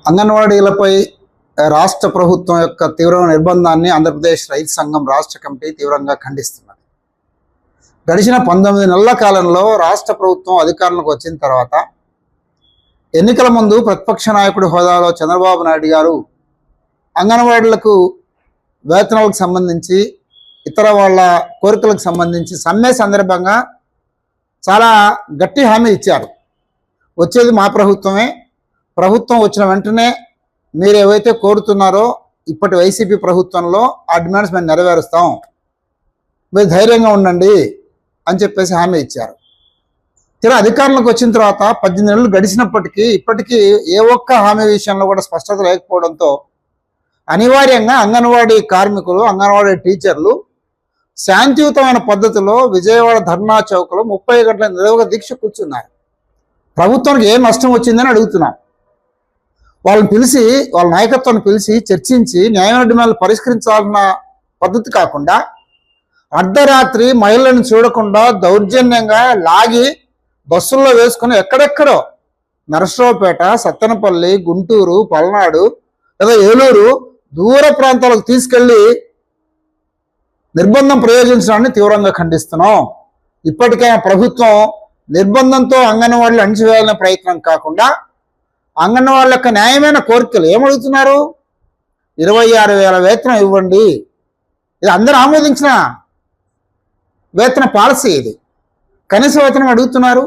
అంగన్వాడీలపై రాష్ట్ర ప్రభుత్వం యొక్క తీవ్రమైన నిర్బంధాన్ని ఆంధ్రప్రదేశ్ రైతు సంఘం రాష్ట్ర కమిటీ తీవ్రంగా ఖండిస్తున్నది. గడిచిన 19 నెలల కాలంలో రాష్ట్ర ప్రభుత్వం అధికారంలోకి వచ్చిన తర్వాత ఎన్నికల ముందు ప్రతిపక్ష నాయకుడి హోదాలో చంద్రబాబు నాయుడు గారు అంగన్వాడీలకు వేతనాలకు సంబంధించి ఇతర వాళ్ళ కోరికలకు సంబంధించి సమ్మె సందర్భంగా చాలా గట్టి హామీ ఇచ్చారు. వచ్చేది మా ప్రభుత్వమే, ప్రభుత్వం వచ్చిన వెంటనే మీరు ఏవైతే కోరుతున్నారో ఇప్పటి వైసీపీ ప్రభుత్వంలో ఆ డిమాండ్స్ మేము నెరవేరుస్తాం, మీరు ధైర్యంగా ఉండండి అని చెప్పేసి హామీ ఇచ్చారు. తీరా అధికారంలోకి వచ్చిన తర్వాత 18 నెలలు గడిచినప్పటికీ ఇప్పటికీ ఏ ఒక్క హామీ విషయంలో కూడా స్పష్టత లేకపోవడంతో అనివార్యంగా అంగన్వాడీ కార్మికులు, అంగన్వాడీ టీచర్లు శాంతియుతమైన పద్ధతిలో విజయవాడ ధర్నా చౌక్లో 30 గంటల నిలువుగా దీక్ష కూర్చున్నారు. ప్రభుత్వానికి ఏం నష్టం వచ్చిందని అడుగుతున్నాం. వాళ్ళని పిలిచి, వాళ్ళ నాయకత్వాన్ని పిలిచి చర్చించి న్యాయమైన డిమాండ్లు పరిష్కరించాలన్న పద్ధతి కాకుండా అర్ధరాత్రి మహిళలను చూడకుండా దౌర్జన్యంగా లాగి బస్సుల్లో వేసుకుని ఎక్కడెక్కడో నరసరావుపేట, సత్తెనపల్లి, గుంటూరు, పల్నాడు లేదా ఏలూరు దూర ప్రాంతాలకు తీసుకెళ్లి నిర్బంధం ప్రయోగించడాన్ని తీవ్రంగా ఖండిస్తున్నాం. ఇప్పటికైనా ప్రభుత్వం నిర్బంధంతో అంగన్వాడీలు అణిచివేయాలనే ప్రయత్నం కాకుండా అంగన్వాడీల యొక్క న్యాయమైన కోరికలు ఏమడుగుతున్నారు? 26,000 వేతనం ఇవ్వండి. ఇది అందరూ ఆమోదించిన వేతన పాలసీ. ఇది కనీస వేతనం అడుగుతున్నారు.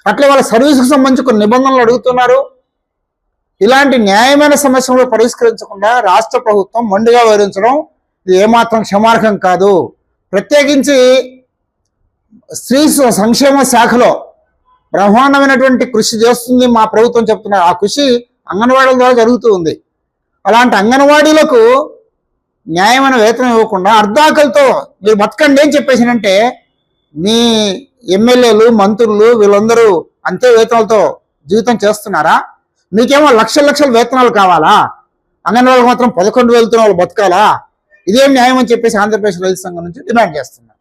అట్లే వాళ్ళ సర్వీసుకు సంబంధించి కొన్ని నిబంధనలు అడుగుతున్నారు. ఇలాంటి న్యాయమైన సమస్యలు పరిష్కరించకుండా రాష్ట్ర ప్రభుత్వం మొండిగా వివరించడం ఇది ఏమాత్రం క్షమార్హం కాదు. ప్రత్యేకించి స్త్రీ సంక్షేమ శాఖలో బ్రహ్మాండమైనటువంటి కృషి చేస్తుంది మా ప్రభుత్వం చెప్తున్నారు. ఆ కృషి అంగన్వాడీల ద్వారా జరుగుతూ ఉంది. అలాంటి అంగన్వాడీలకు న్యాయమైన వేతనం ఇవ్వకుండా అర్ధాకలతో మీరు బతకండి అని చెప్పేసినంటే మీ ఎమ్మెల్యేలు, మంత్రులు వీళ్ళందరూ అంతే వేతనాలతో జీవితం చేస్తున్నారా? మీకేమో లక్షల వేతనాలు కావాలా? అంగన్వాడీలకు మాత్రం 11,000 వాళ్ళు బతకాలా? ఇదేం న్యాయం అని చెప్పేసి ఆంధ్రప్రదేశ్ రైతు సంఘం నుంచి డిమాండ్ చేస్తున్నారు.